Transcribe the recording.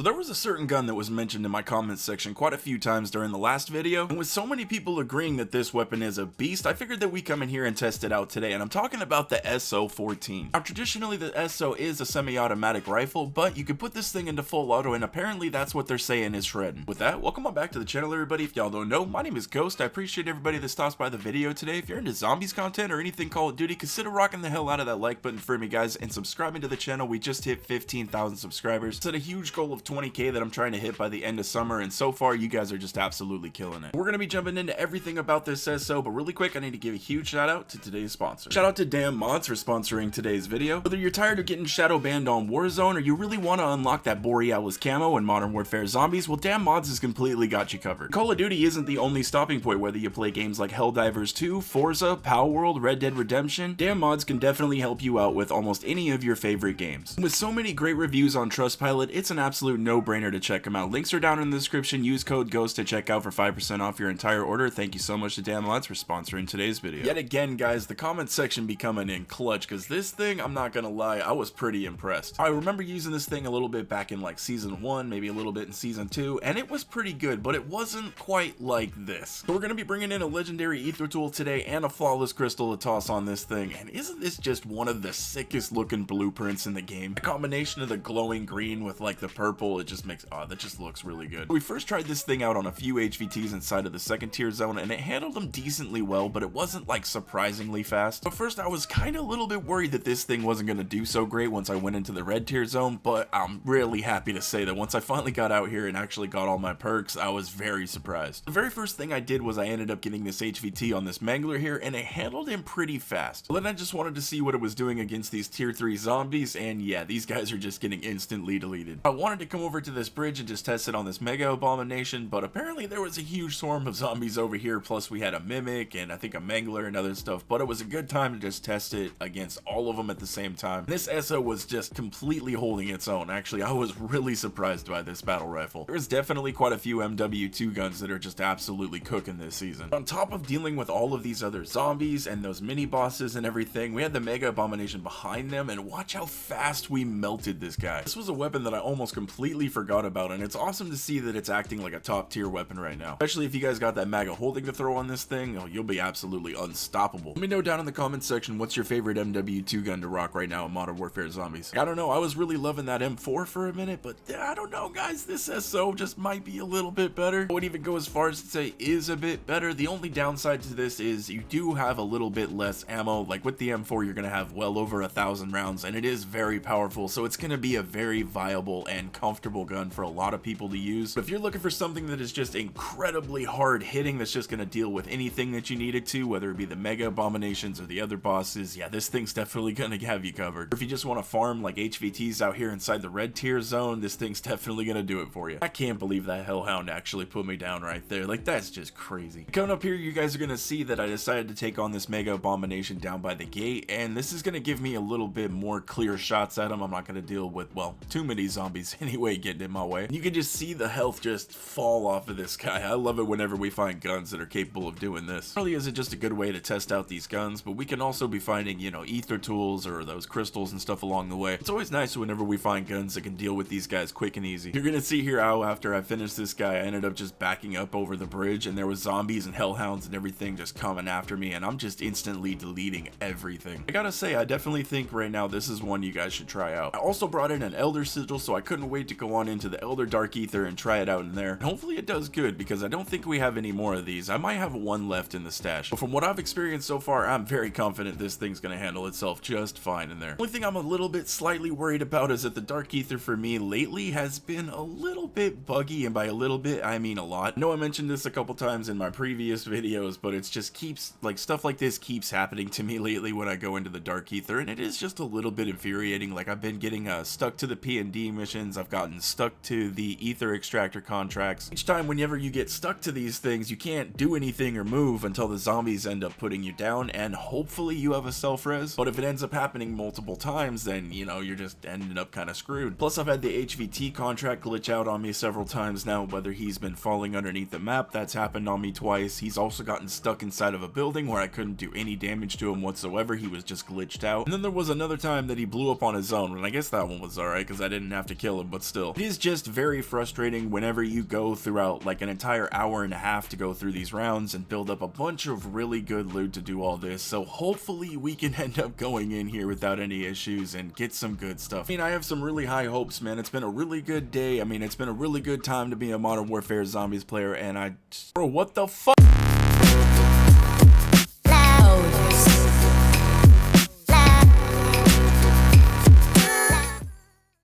So there was a certain gun that was mentioned in my comments section quite a few times during the last video, and with so many people agreeing that this weapon is a beast, I figured that we come in here and test it out today, and I'm talking about the SO14. Now traditionally the SO is a semi-automatic rifle, but you can put this thing into full auto, and apparently that's what they're saying is shredding. With that, welcome on back to the channel everybody. If y'all don't know, my name is Ghost. I appreciate everybody that stops by the video today. If you're into zombies content or anything Call of Duty, consider rocking the hell out of that like button for me guys, and subscribing to the channel. We just hit 15,000 subscribers. Set a huge goal of 20k that I'm trying to hit by the end of summer, and so far you guys are just absolutely killing it. We're gonna be jumping into everything about this SO, but really quick I need to give a huge shout out to today's sponsor. Shout out to Damn Mods for sponsoring today's video. Whether you're tired of getting shadow banned on Warzone, or you really want to unlock that Borealis camo in Modern Warfare Zombies, well Damn Mods has completely got you covered. Call of Duty isn't the only stopping point. Whether you play games like Helldivers 2, Forza, Palworld, Red Dead Redemption, Damn Mods can definitely help you out with almost any of your favorite games. With so many great reviews on Trustpilot, it's an absolute no-brainer to check them out. Links are down in the description. Use code GHOST to check out for 5% off your entire order. Thank you so much to Damn Mods for sponsoring today's video. Yet again guys, the comment section be coming in clutch, because this thing, I'm not gonna lie, I was pretty impressed. I remember using this thing a little bit back in like season 1, maybe a little bit in season 2, and it was pretty good, but it wasn't quite like this. So we're gonna be bringing in a legendary Aether tool today and a flawless crystal to toss on this thing, and isn't this just one of the sickest looking blueprints in the game? The combination of the glowing green with like the purple, it just makes, that just looks really good. We first tried this thing out on a few HVTs inside of the second tier zone, and it handled them decently well, but it wasn't like surprisingly fast. At first I was kind of a little bit worried that this thing wasn't going to do so great once I went into the red tier zone, but I'm really happy to say that once I finally got out here and actually got all my perks, I was very surprised. The very first thing I did was I ended up getting this HVT on this Mangler here, and it handled him pretty fast. But then I just wanted to see what it was doing against these tier 3 zombies, and yeah, these guys are just getting instantly deleted. I wanted to come over to this bridge and just test it on this Mega Abomination, but apparently there was a huge swarm of zombies over here, plus we had a Mimic and I think a Mangler and other stuff, but it was a good time to just test it against all of them at the same time. This SO was just completely holding its own. Actually, I was really surprised by this battle rifle. There's definitely quite a few MW2 guns that are just absolutely cooking this season. On top of dealing with all of these other zombies and those mini bosses and everything, we had the Mega Abomination behind them, and watch how fast we melted this guy. This was a weapon that I almost completely forgot about, and it's awesome to see that it's acting like a top tier weapon right now. Especially if you guys got that MAGA holding to throw on this thing, oh, you'll be absolutely unstoppable. Let me know down in the comments section what's your favorite MW2 gun to rock right now in Modern Warfare Zombies. I don't know, I was really loving that M4 for a minute, but I don't know guys, this SO just might be a little bit better. I wouldn't even go as far as to say is a bit better. The only downside to this is you do have a little bit less ammo. Like with the M4 you're gonna have well over 1,000 rounds, and it is very powerful, so it's gonna be a very viable and comfortable gun for a lot of people to use. But if you're looking for something that is just incredibly hard hitting, that's just gonna deal with anything that you need it to, whether it be the Mega Abominations or the other bosses, yeah, this thing's definitely gonna have you covered. Or if you just want to farm like HVTs out here inside the red tier zone, this thing's definitely gonna do it for you. I can't believe that Hellhound actually put me down right there. Like, that's just crazy. Coming up here, you guys are gonna see that I decided to take on this Mega Abomination down by the gate, and this is gonna give me a little bit more clear shots at him. I'm not gonna deal with, well, too many zombies anyway getting in my way. You can just see the health just fall off of this guy. I love it whenever we find guns that are capable of doing this. Not only is it just a good way to test out these guns, but we can also be finding, you know, Aether tools or those crystals and stuff along the way. It's always nice whenever we find guns that can deal with these guys quick and easy. You're gonna see here how after I finished this guy, I ended up just backing up over the bridge, and there was zombies and hellhounds and everything just coming after me, and I'm just instantly deleting everything. I gotta say, I definitely think right now this is one you guys should try out. I also brought in an Elder Sigil, so I couldn't wait to go on into the Elder Dark Aether and try it out in there. And hopefully it does good, because I don't think we have any more of these. I might have one left in the stash, but from what I've experienced so far, I'm very confident this thing's gonna handle itself just fine in there. Only thing I'm a little bit slightly worried about is that the Dark Aether for me lately has been a little bit buggy, and by a little bit I mean a lot. I know I mentioned this a couple times in my previous videos, but it's just keeps, like, stuff like this keeps happening to me lately when I go into the Dark Aether, and it is just a little bit infuriating. Like, I've been getting stuck to the P&D missions, I've gotten stuck to the Aether extractor contracts. Each time whenever you get stuck to these things, you can't do anything or move until the zombies end up putting you down, and hopefully you have a self-res. But if it ends up happening multiple times, then, you know, you're just ending up kind of screwed. Plus, I've had the HVT contract glitch out on me several times now, whether he's been falling underneath the map, that's happened on me twice. He's also gotten stuck inside of a building where I couldn't do any damage to him whatsoever. He was just glitched out. And then there was another time that he blew up on his own, and I guess that one was alright because I didn't have to kill him, but still, it is just very frustrating whenever you go throughout like an entire hour and a half to go through these rounds and build up a bunch of really good loot to do all this. So hopefully we can end up going in here without any issues and get some good stuff. I mean, I have some really high hopes, man. It's been a really good day. I mean, it's been a really good time to be a Modern Warfare Zombies player, and bro, what the fuck?